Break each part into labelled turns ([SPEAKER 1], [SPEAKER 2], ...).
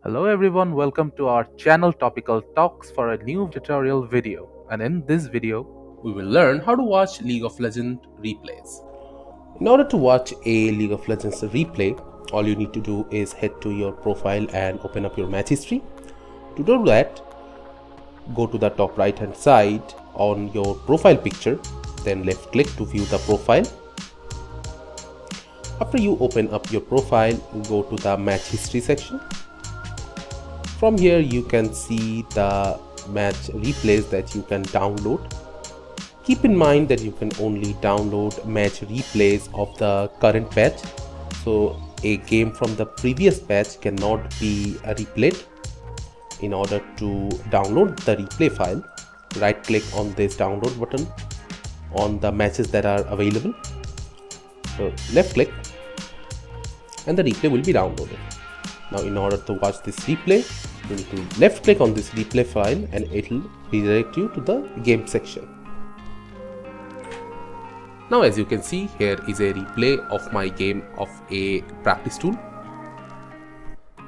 [SPEAKER 1] Hello everyone, welcome to our channel Topical Talks for a new tutorial video. And in this video,
[SPEAKER 2] we will learn how to watch League of Legends replays. In order to watch a League of Legends replay, all you need to do is head to your profile and open up your match history. To do that, go to the top right hand side on your profile picture, then left click to view the profile. After you open up your profile, go to the match history section. From here you can see the match replays that you can download. Keep in mind that you can only download match replays of the current patch, so a game from the previous patch cannot be replayed. In order to download the replay file, right click on this download button on the matches that are available. So left click and the replay will be downloaded. Now in order to watch this replay, you need to left click on this replay file and it will redirect you to the game section. Now as you can see, here is a replay of my game of a practice tool.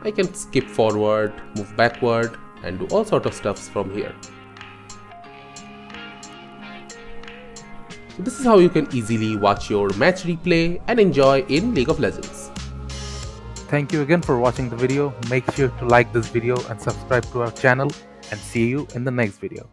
[SPEAKER 2] I can skip forward, move backward and do all sort of stuffs from here. So this is how you can easily watch your match replay and enjoy in League of Legends.
[SPEAKER 1] thank you again for watching the video. Make sure to like this video and subscribe to our channel, and see you in the next video.